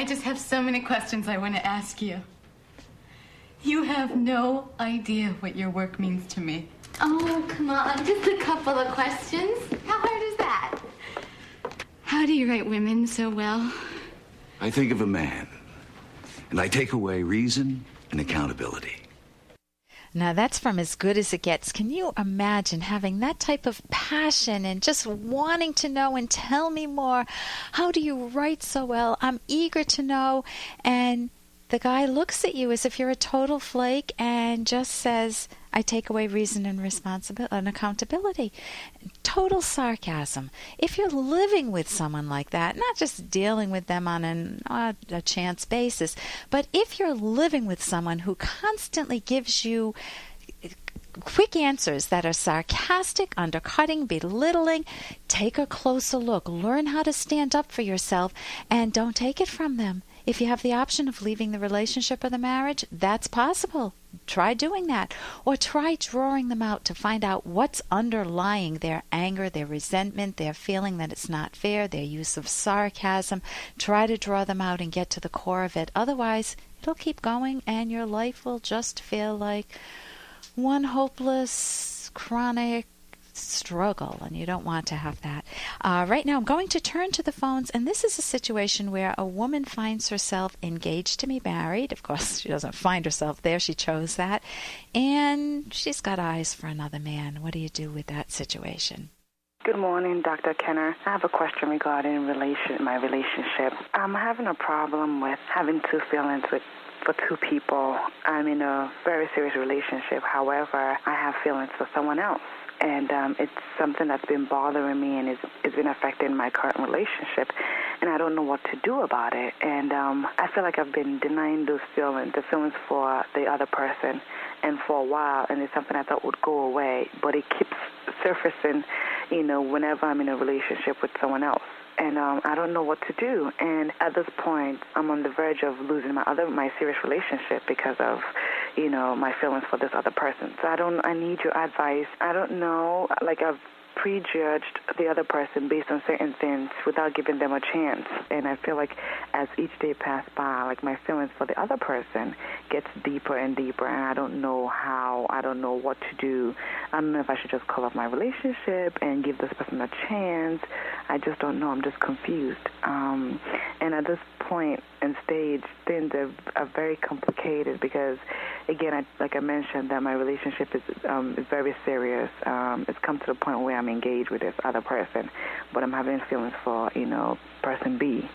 I just have so many questions I want to ask you. You have no idea what your work means to me. Oh, come on, just a couple of questions. How hard is that? How do you write women so well? I think of a man, and I take away reason and accountability. Now that's from As Good as It Gets. Can you imagine having that type of passion and just wanting to know and tell me more? How do you write so well? I'm eager to know. And the guy looks at you as if you're a total flake and just says, I take away reason and responsibility and accountability. Total sarcasm. If you're living with someone like that, not just dealing with them on a chance basis, but if you're living with someone who constantly gives you quick answers that are sarcastic, undercutting, belittling, take a closer look. Learn how to stand up for yourself and don't take it from them. If you have the option of leaving the relationship or the marriage, that's possible. Try doing that. Or try drawing them out to find out what's underlying their anger, their resentment, their feeling that it's not fair, their use of sarcasm. Try to draw them out and get to the core of it. Otherwise, it'll keep going and your life will just feel like one hopeless, chronic struggle, and you don't want to have that. Right now I'm going to turn to the phones, and this is a situation where a woman finds herself engaged to be married. Of course, she doesn't find herself there. She chose that. And she's got eyes for another man. What do you do with that situation? Good morning, Dr. Kenner. I have a question regarding my relationship. I'm having a problem with having two feelings for two people. I'm in a very serious relationship. However, I have feelings for someone else. And it's something that's been bothering me, and it's been affecting my current relationship, and I don't know what to do about it. And I feel like I've been denying the feelings for the other person, and for a while, and it's something I thought would go away, but it keeps surfacing, whenever I'm in a relationship with someone else. And I don't know what to do. And at this point, I'm on the verge of losing my serious relationship because of, my feelings for this other person. So I need your advice. I don't know, I've prejudged the other person based on certain things without giving them a chance. And I feel like as each day passed by, my feelings for the other person gets deeper and deeper, and I don't know how, I don't know what to do. I don't know if I should just call up my relationship and give this person a chance. I just don't know. I'm just confused. And at this point and stage, things are very complicated because, again, like I mentioned, that my relationship is very serious. It's come to the point where I'm engaged with this other person, but I'm having feelings for, person B.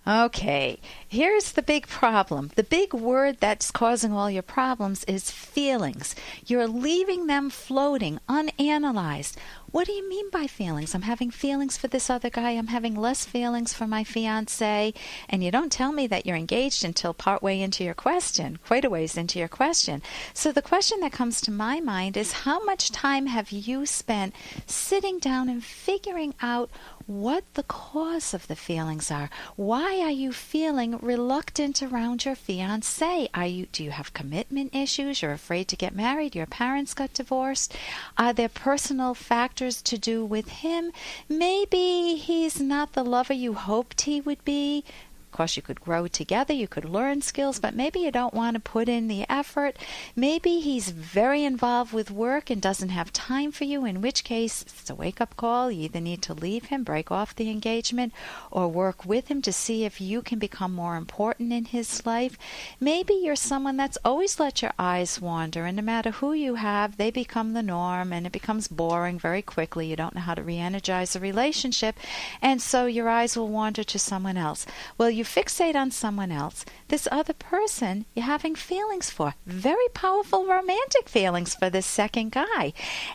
Okay, here's the big problem. The big word that's causing all your problems is feelings. You're leaving them floating, unanalyzed. What do you mean by feelings? I'm having feelings for this other guy. I'm having less feelings for my fiancé. And you don't tell me that you're engaged until partway into your question, quite a ways into your question. So the question that comes to my mind is, how much time have you spent sitting down and figuring out what the cause of the feelings are? Why are you feeling reluctant around your fiancé? Do you have commitment issues? You're afraid to get married? Your parents got divorced? Are there personal factors to do with him? Maybe he's not the lover you hoped he would be. Of course, you could grow together, you could learn skills, but maybe you don't want to put in the effort. Maybe he's very involved with work and doesn't have time for you, in which case it's a wake-up call. You either need to leave him, break off the engagement, or work with him to see if you can become more important in his life. Maybe you're someone that's always let your eyes wander, and no matter who you have, they become the norm, and it becomes boring very quickly. You don't know how to re-energize a relationship, and so your eyes will wander to someone else. Well, you fixate on someone else. This other person you're having feelings for, very powerful romantic feelings for this second guy.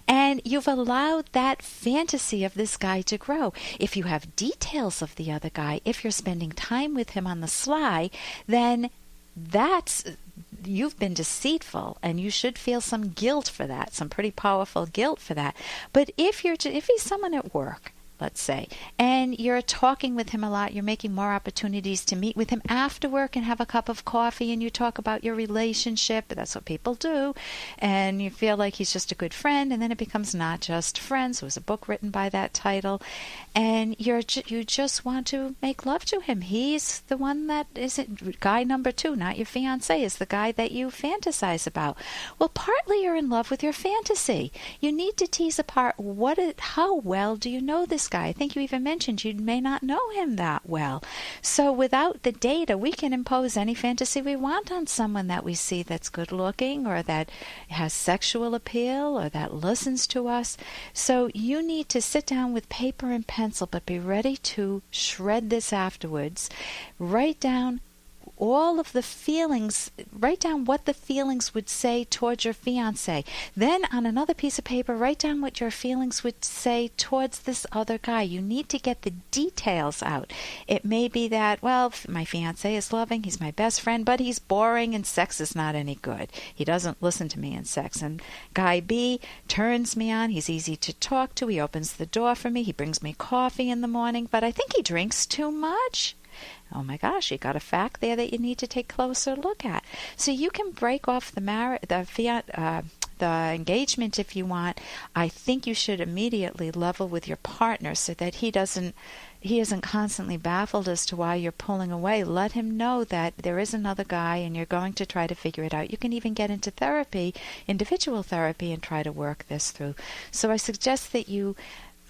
And you've allowed that fantasy of this guy to grow. If you have details of the other guy, if you're spending time with him on the sly, then you've been deceitful, and you should feel some guilt for that, some pretty powerful guilt for that. But if he's someone at work, let's say, and you're talking with him a lot, you're making more opportunities to meet with him after work and have a cup of coffee, and you talk about your relationship. That's what people do, and you feel like he's just a good friend, and then it becomes Not Just Friends. There was a book written by that title, and you just want to make love to him. He's the one that isn't guy number 2, not your fiancé, is the guy that you fantasize about. Well, partly you're in love with your fantasy. You need to tease apart how well do you know this guy. I think you even mentioned you may not know him that well. So without the data, we can impose any fantasy we want on someone that we see that's good looking or that has sexual appeal or that listens to us. So you need to sit down with paper and pencil, but be ready to shred this afterwards. Write down all of the feelings, write down what the feelings would say towards your fiancé. Then on another piece of paper, write down what your feelings would say towards this other guy. You need to get the details out. It may be that, well, my fiancé is loving, he's my best friend, but he's boring and sex is not any good. He doesn't listen to me in sex. And guy B turns me on, he's easy to talk to, he opens the door for me, he brings me coffee in the morning, but I think he drinks too much. Oh my gosh, you got a fact there that you need to take a closer look at. So you can break off the engagement if you want. I think you should immediately level with your partner so that he isn't constantly baffled as to why you're pulling away. Let him know that there is another guy and you're going to try to figure it out. You can even get into therapy, individual therapy, and try to work this through. So I suggest that you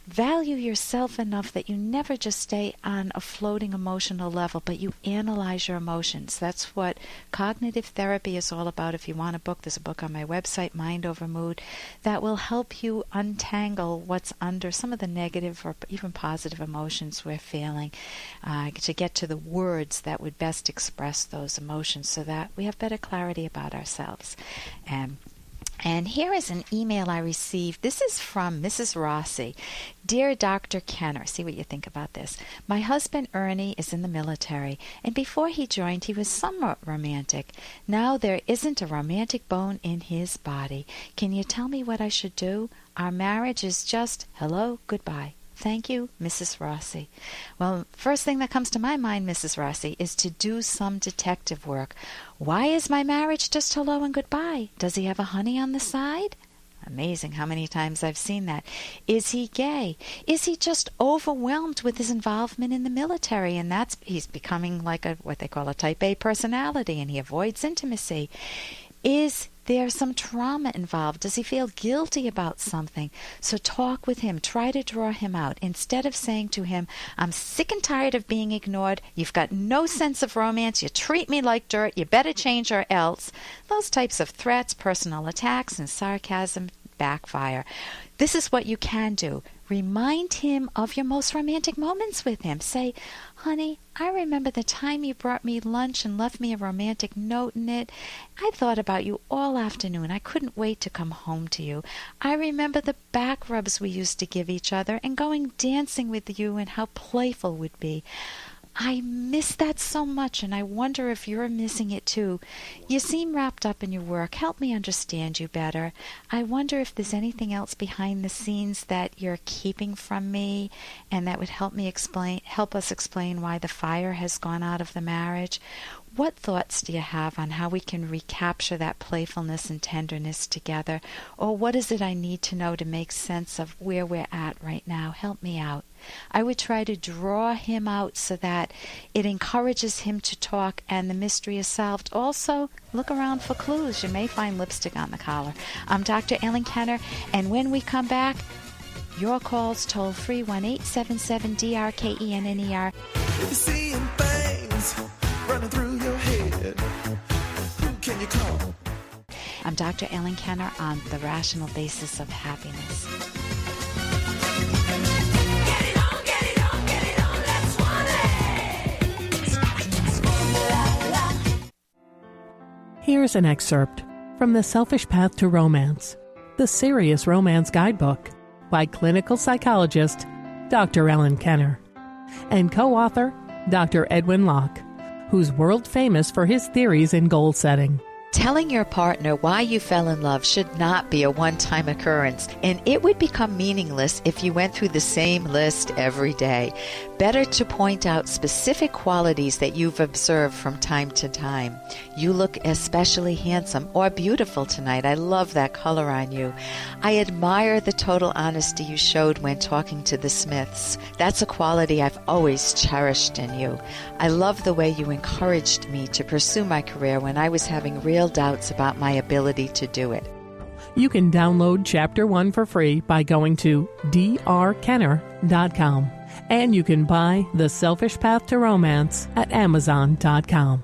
value yourself enough that you never just stay on a floating emotional level, but you analyze your emotions. That's what cognitive therapy is all about. If you want a book, there's a book on my website, Mind Over Mood, that will help you untangle what's under some of the negative or even positive emotions we're feeling, to get to the words that would best express those emotions so that we have better clarity about ourselves. And here is an email I received. This is from Mrs. Rossi. Dear Dr. Kenner, see what you think about this. My husband Ernie is in the military, and before he joined, he was somewhat romantic. Now there isn't a romantic bone in his body. Can you tell me what I should do? Our marriage is just hello, goodbye. Thank you, Mrs. Rossi. Well, first thing that comes to my mind, Mrs. Rossi, is to do some detective work. Why is my marriage just hello and goodbye? Does he have a honey on the side? Amazing how many times I've seen that. Is he gay? Is he just overwhelmed with his involvement in the military, and he's becoming like what they call a type A personality, and he avoids intimacy? Is there some trauma involved? Does he feel guilty about something? So talk with him. Try to draw him out. Instead of saying to him, I'm sick and tired of being ignored. You've got no sense of romance. You treat me like dirt. You better change or else. Those types of threats, personal attacks, and sarcasm backfire. This is what you can do. Remind him of your most romantic moments with him. Say, honey, I remember the time you brought me lunch and left me a romantic note in it. I thought about you all afternoon. I couldn't wait to come home to you. I remember the back rubs we used to give each other and going dancing with you and how playful we'd be. I miss that so much, and I wonder if you're missing it too. You seem wrapped up in your work. Help me understand you better. I wonder if there's anything else behind the scenes that you're keeping from me, and that would help us explain why the fire has gone out of the marriage. What thoughts do you have on how we can recapture that playfulness and tenderness together? Or what is it I need to know to make sense of where we're at right now? Help me out. I would try to draw him out so that it encourages him to talk and the mystery is solved. Also, look around for clues. You may find lipstick on the collar. I'm Dr. Ellen Kenner, and when we come back, your calls toll free 1-877-DRKENNER. If you're seeing things running through your head, who can you call? I'm Dr. Ellen Kenner on The Rational Basis of Happiness. Here's an excerpt from The Selfish Path to Romance, the Serious Romance Guidebook by clinical psychologist Dr. Ellen Kenner and co-author Dr. Edwin Locke, who's world famous for his theories in goal setting. Telling your partner why you fell in love should not be a one-time occurrence, and it would become meaningless if you went through the same list every day. Better to point out specific qualities that you've observed from time to time. You look especially handsome or beautiful tonight. I love that color on you. I admire the total honesty you showed when talking to the Smiths. That's a quality I've always cherished in you. I love the way you encouraged me to pursue my career when I was having real doubts about my ability to do it. You can download Chapter 1 for free by going to drkenner.com. And you can buy The Selfish Path to Romance at Amazon.com.